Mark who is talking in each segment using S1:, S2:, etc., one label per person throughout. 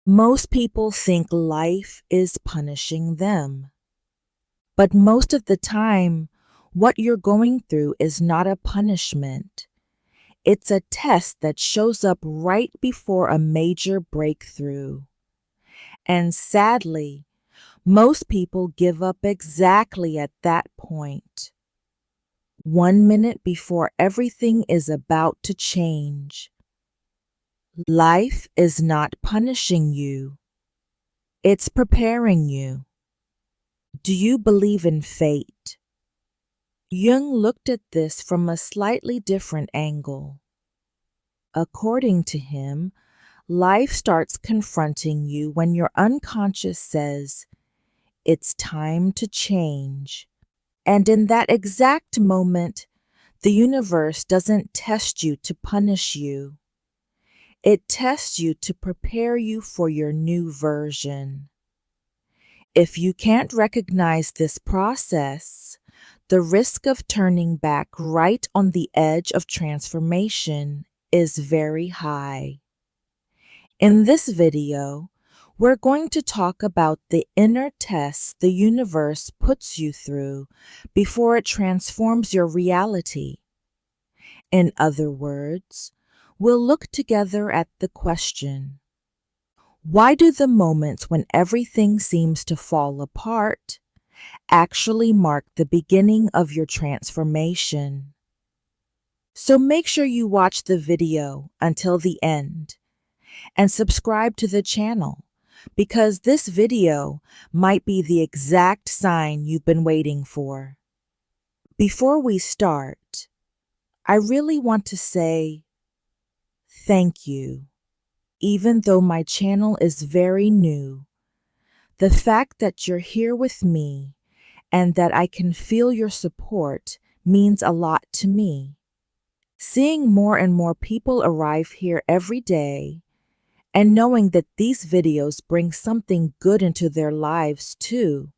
S1: Most people think life is punishing them. But most of the time, what you're going through is not a punishment. It's a test that shows up right before a major breakthrough. And sadly, most people give up exactly at that point. 1 minute before everything is about to change. Life is not punishing you. It's preparing you. Do you believe in fate? Jung looked at this from a slightly different angle. According to him, life starts confronting you when your unconscious says, "It's time to change." And in that exact moment, the universe doesn't test you to punish you. It tests you to prepare you for your new version. If you can't recognize this process, the risk of turning back right on the edge of transformation is very high. In this video, we're going to talk about the inner tests the universe puts you through before it transforms your reality. In other words, we'll look together at the question, why do the moments when everything seems to fall apart actually mark the beginning of your transformation? So make sure you watch the video until the end and subscribe to the channel, because this video might be the exact sign you've been waiting for. Before we start, I really want to say thank you. Even though my channel is very new, the fact that you're here with me and that I can feel your support means a lot to me. Seeing more and more people arrive here every day and knowing that these videos bring something good into their lives too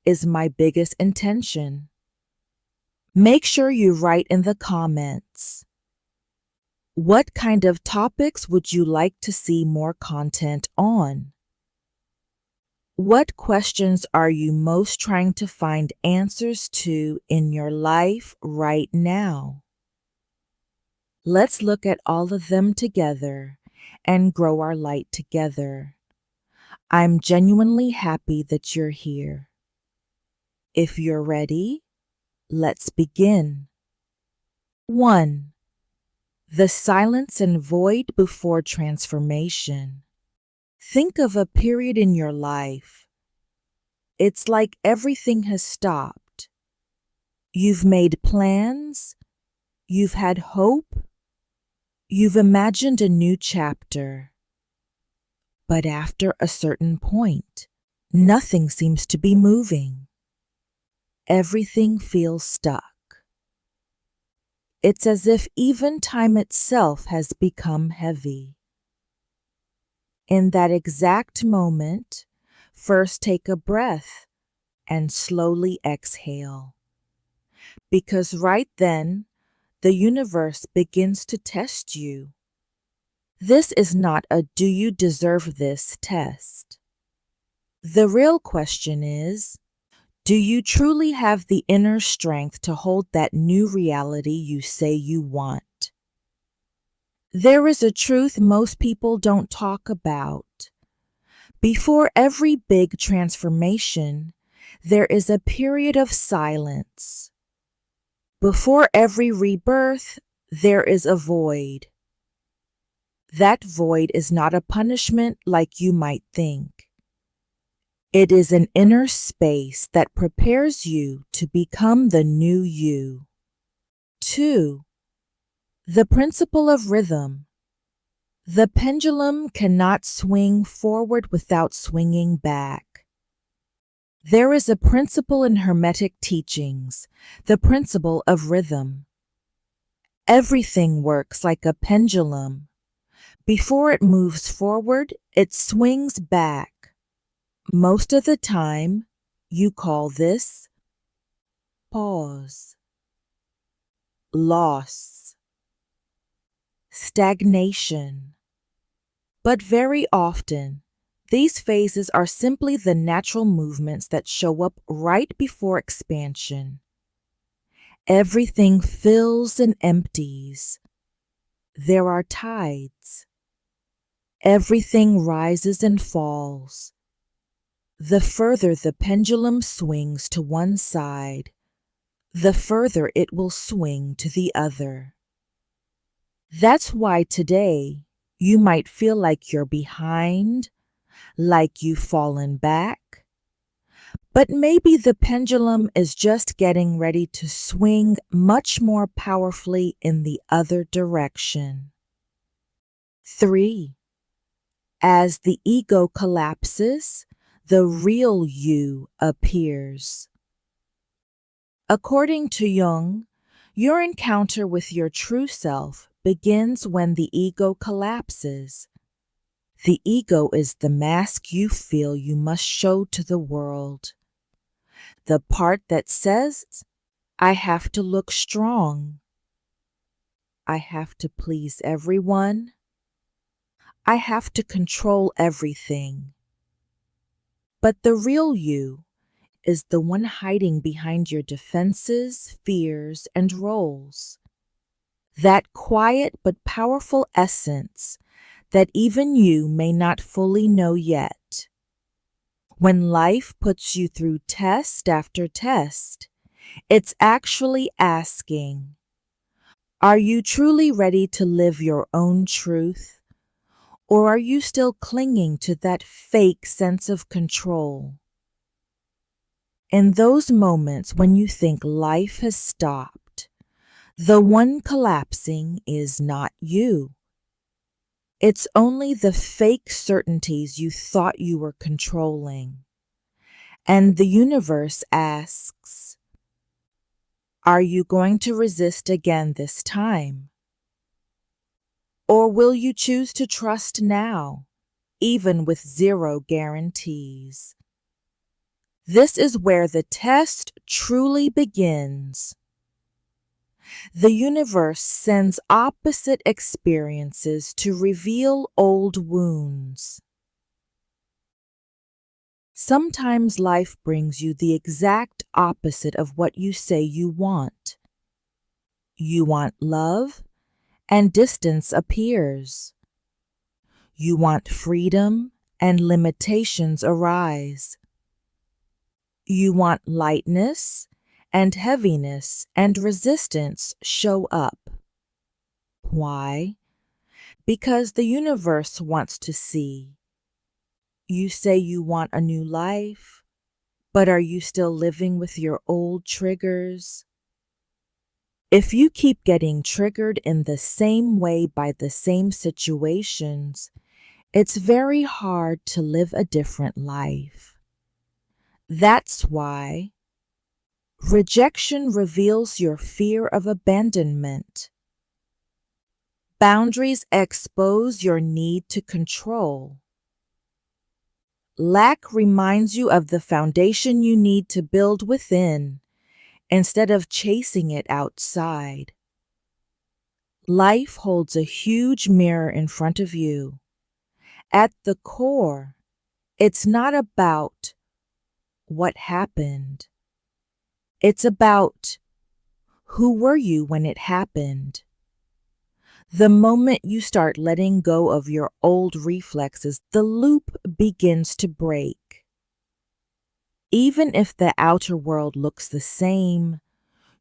S1: is my biggest intention. Make sure you write in the comments, what kind of topics would you like to see more content on? What questions are you most trying to find answers to in your life right now? Let's look at all of them together and grow our light together. I'm genuinely happy that you're here. If you're ready, let's begin. 1. The silence and void before transformation. Think of a period in your life. It's like everything has stopped. You've made plans, you've had hope, you've imagined a new chapter. But after a certain point, nothing seems to be moving. Everything feels stuck. It's as if even time itself has become heavy. In that exact moment, first take a breath and slowly exhale. Because right then, the universe begins to test you. This is not a "do you deserve this" test. The real question is, do you truly have the inner strength to hold that new reality you say you want? There is a truth most people don't talk about. Before every big transformation, there is a period of silence. Before every rebirth, there is a void. That void is not a punishment like you might think. It is an inner space that prepares you to become the new you. 2. The principle of rhythm. The pendulum cannot swing forward without swinging back. There is a principle in Hermetic teachings, the principle of rhythm. Everything works like a pendulum. Before it moves forward, it swings back. Most of the time, you call this pause, loss, stagnation. But very often, These phases are simply the natural movements that show up right before expansion. Everything fills and empties. There are tides. Everything rises and falls. The further the pendulum swings to one side, the further it will swing to the other. That's why today you might feel like you're behind, like you've fallen back, but maybe the pendulum is just getting ready to swing much more powerfully in the other direction. 3. As the ego collapses, the real you appears. According to Jung, your encounter with your true self begins when the ego collapses. The ego is the mask you feel you must show to the world. The part that says, I have to look strong. I have to please everyone. I have to control everything. But the real you is the one hiding behind your defenses, fears, and roles. That quiet but powerful essence that even you may not fully know yet. When life puts you through test after test, it's actually asking, are you truly ready to live your own truth? Or are you still clinging to that fake sense of control? In those moments when you think life has stopped, the one collapsing is not you. It's only the fake certainties you thought you were controlling. And the universe asks, are you going to resist again this time? Or will you choose to trust now, even with zero guarantees? This is where the test truly begins. The universe sends opposite experiences to reveal old wounds. Sometimes life brings you the exact opposite of what you say you want. You want love, and distance appears. You want freedom, and limitations arise. You want lightness, and heaviness and resistance show up. Why? Because the universe wants to see. You say you want a new life, but are you still living with your old triggers? If you keep getting triggered in the same way by the same situations, it's very hard to live a different life. That's why rejection reveals your fear of abandonment. Boundaries expose your need to control. Lack reminds you of the foundation you need to build within instead of chasing it outside. Life holds a huge mirror in front of you. At the core, it's not about what happened. It's about who were you when it happened. The moment you start letting go of your old reflexes, the loop begins to break. Even if the outer world looks the same,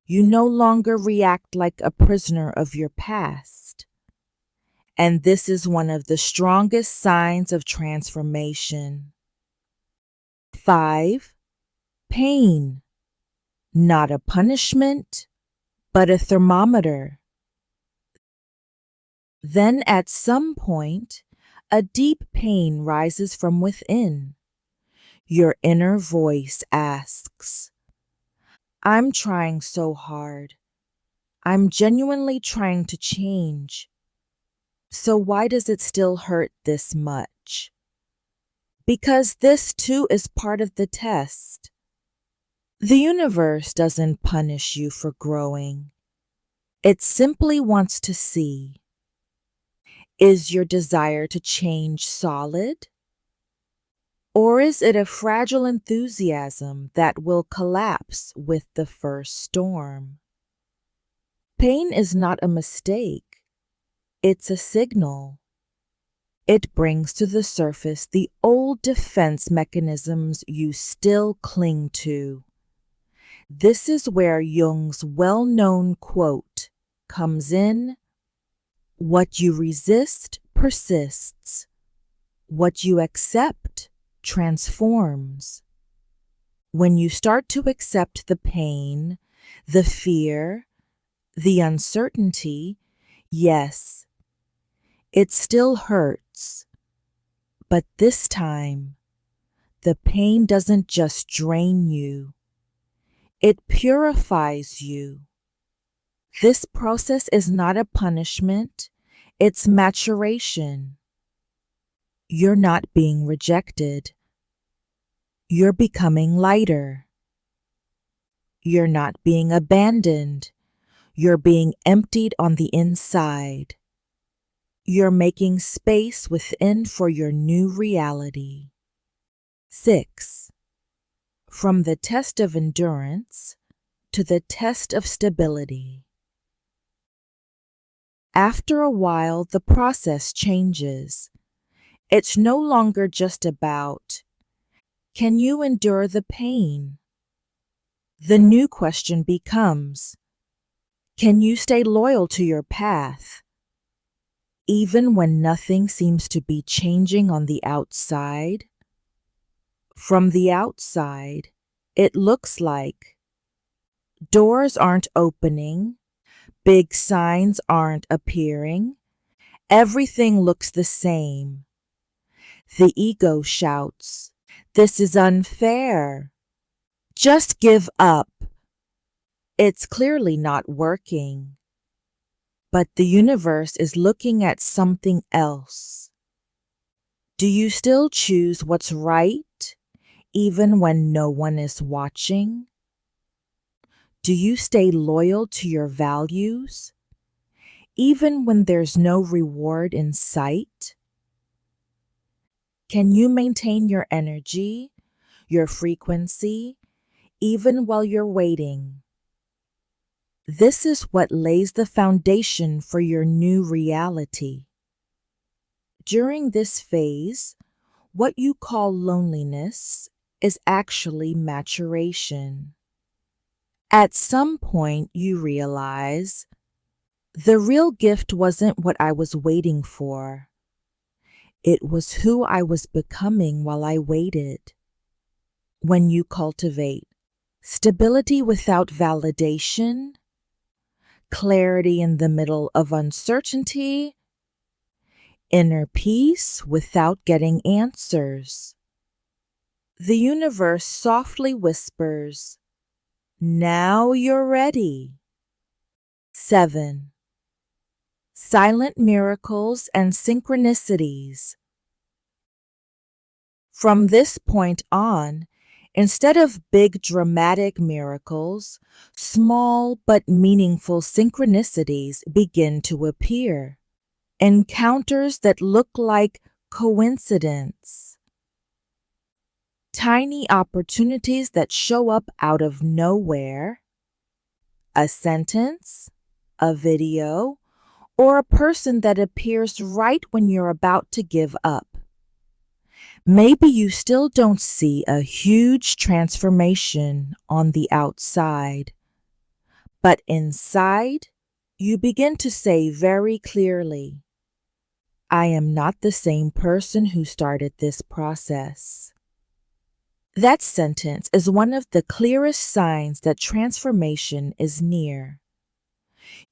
S1: you no longer react like a prisoner of your past. And this is one of the strongest signs of transformation. 5. Pain. Not a punishment, but a thermometer. Then at some point, a deep pain rises from within. Your inner voice asks, I'm trying so hard. I'm genuinely trying to change. So why does it still hurt this much? Because this too is part of the test. The universe doesn't punish you for growing. It simply wants to see, is your desire to change solid? Or is it a fragile enthusiasm that will collapse with the first storm? Pain is not a mistake, it's a signal. It brings to the surface the old defense mechanisms you still cling to. This is where Jung's well-known quote comes in: "What you resist persists. What you accept transforms." When you start to accept the pain, the fear, the uncertainty, yes, it still hurts. But this time, the pain doesn't just drain you, it purifies you. This process is not a punishment, it's maturation. You're not being rejected. You're becoming lighter. You're not being abandoned. You're being emptied on the inside. You're making space within for your new reality. 6. From the test of endurance to the test of stability. After a while, the process changes. It's no longer just about, can you endure the pain? The new question becomes, can you stay loyal to your path? Even when nothing seems to be changing on the outside? From the outside, it looks like doors aren't opening, big signs aren't appearing, everything looks the same. The ego shouts, "This is unfair. Just give up." It's clearly not working. But the universe is looking at something else. Do you still choose what's right, even when no one is watching? Do you stay loyal to your values, even when there's no reward in sight? Can you maintain your energy, your frequency, even while you're waiting? This is what lays the foundation for your new reality. During this phase, what you call loneliness is actually maturation. At some point, you realize the real gift wasn't what I was waiting for. It was who I was becoming while I waited. When you cultivate stability without validation, clarity in the middle of uncertainty, inner peace without getting answers, the universe softly whispers, "Now you're ready." 7. Silent miracles and synchronicities. From this point on, instead of big dramatic miracles, small but meaningful synchronicities begin to appear. Encounters that look like coincidence. Tiny opportunities that show up out of nowhere. A sentence, a video, or a person that appears right when you're about to give up. Maybe you still don't see a huge transformation on the outside, but inside, you begin to say very clearly, "I am not the same person who started this process." That sentence is one of the clearest signs that transformation is near.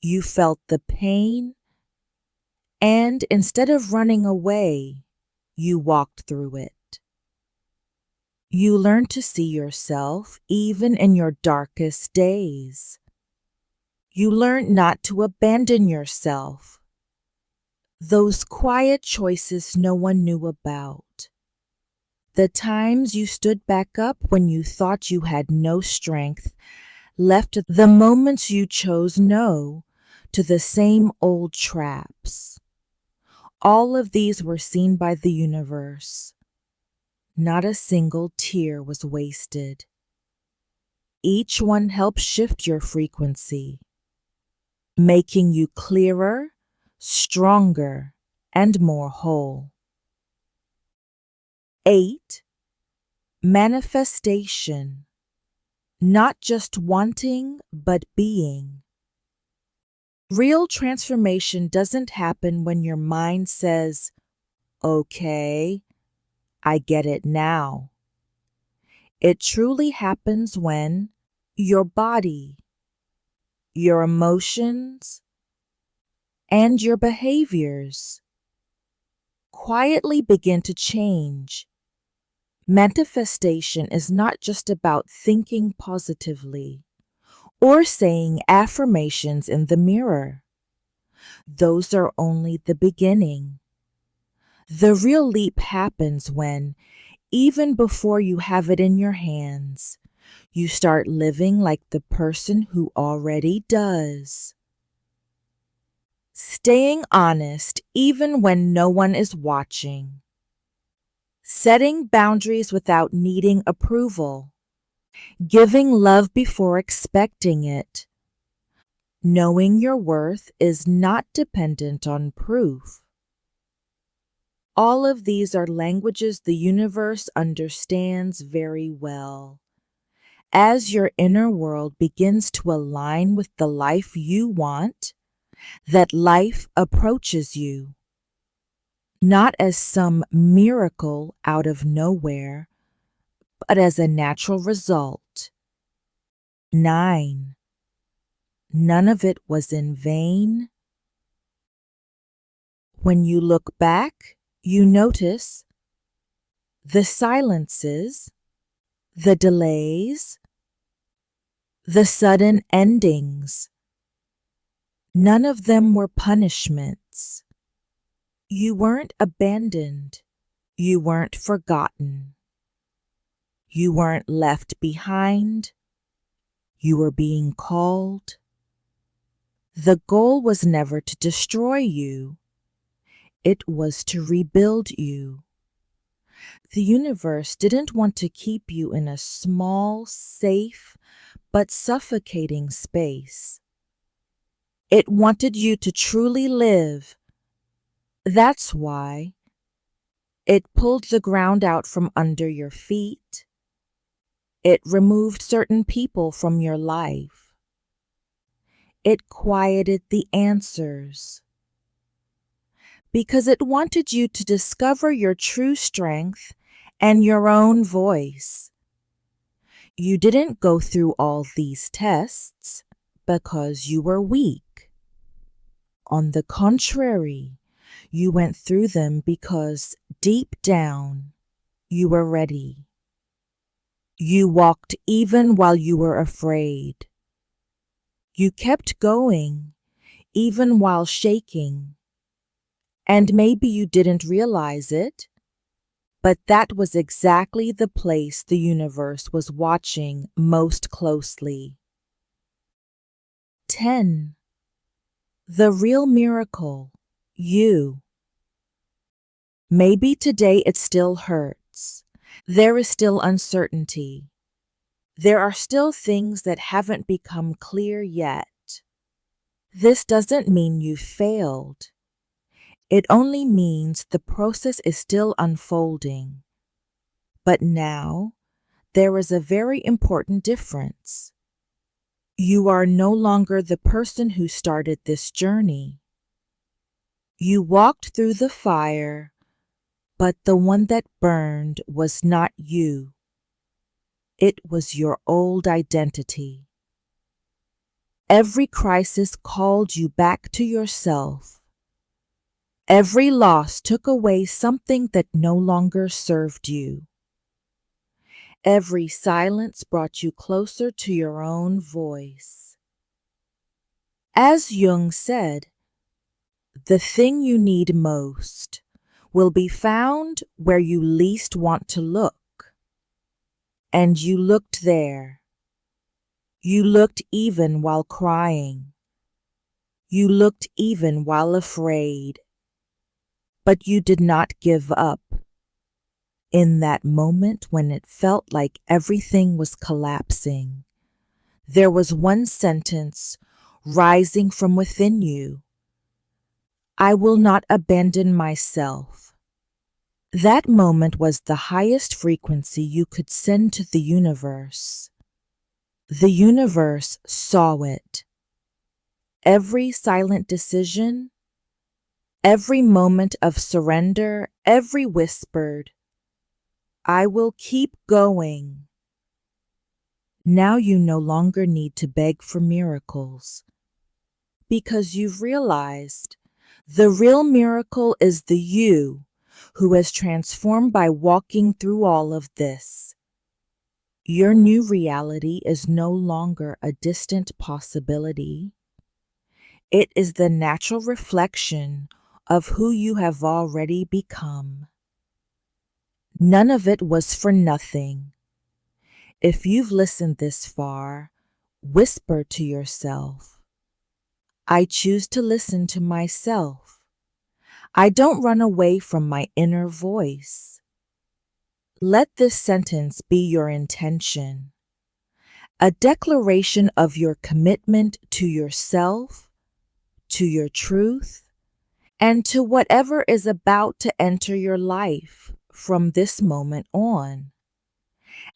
S1: You felt the pain, and instead of running away, you walked through it. You learned to see yourself even in your darkest days. You learned not to abandon yourself. Those quiet choices no one knew about. The times you stood back up when you thought you had no strength, left the moments you chose no to the same old traps. All of these were seen by the universe. Not a single tear was wasted. Each one helps shift your frequency, making you clearer, stronger, and more whole. 8. Manifestation. Not just wanting, but being. Real transformation doesn't happen when your mind says, "Okay, I get it now." It truly happens when your body, your emotions, and your behaviors quietly begin to change. Manifestation is not just about thinking positively or saying affirmations in the mirror. Those are only the beginning. The real leap happens when, even before you have it in your hands, you start living like the person who already does. Staying honest even when no one is watching. Setting boundaries without needing approval. Giving love before expecting it. Knowing your worth is not dependent on proof. All of these are languages the universe understands very well. As your inner world begins to align with the life you want, that life approaches you, not as some miracle out of nowhere, but as a natural result. 9. None of it was in vain. When you look back, you notice the silences, the delays, the sudden endings. None of them were punishments. You weren't abandoned. You weren't forgotten. You weren't left behind. You were being called. The goal was never to destroy you. It was to rebuild you. The universe didn't want to keep you in a small, safe, but suffocating space. It wanted you to truly live. That's why it pulled the ground out from under your feet. It removed certain people from your life. It quieted the answers. Because it wanted you to discover your true strength and your own voice. You didn't go through all these tests because you were weak. On the contrary, you went through them because deep down you were ready. You walked even while you were afraid. You kept going even while shaking. And maybe you didn't realize it, but that was exactly the place the universe was watching most closely. 10. The real miracle, you. Maybe today it still hurts. There is still uncertainty. There are still things that haven't become clear yet. This doesn't mean you failed. It only means the process is still unfolding. But now, there is a very important difference. You are no longer the person who started this journey. You walked through the fire, but the one that burned was not you. It was your old identity. Every crisis called you back to yourself. Every loss took away something that no longer served you. Every silence brought you closer to your own voice. As Jung said, the thing you need most will be found where you least want to look. And you looked there. You looked even while crying. You looked even while afraid. But you did not give up. In that moment when it felt like everything was collapsing, there was one sentence rising from within you: I will not abandon myself. That moment was the highest frequency you could send to the universe. The universe saw it. Every silent decision, every moment of surrender, every whispered, I will keep going. Now you no longer need to beg for miracles, because you've realized the real miracle is the you who has transformed by walking through all of this. Your new reality is no longer a distant possibility. It is the natural reflection of who you have already become. None of it was for nothing. If you've listened this far, whisper to yourself, I choose to listen to myself. I don't run away from my inner voice. Let this sentence be your intention, a declaration of your commitment to yourself, to your truth, and to whatever is about to enter your life from this moment on.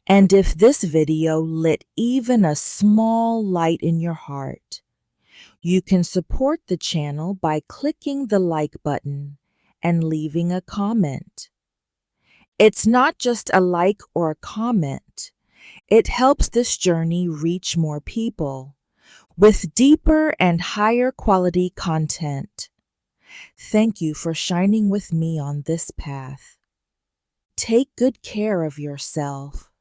S1: And if this video lit even a small light in your heart, you can support the channel by clicking the like button and leaving a comment. It's not just a like or a comment. It helps this journey reach more people with deeper and higher quality content. Thank you for shining with me on this path. Take good care of yourself.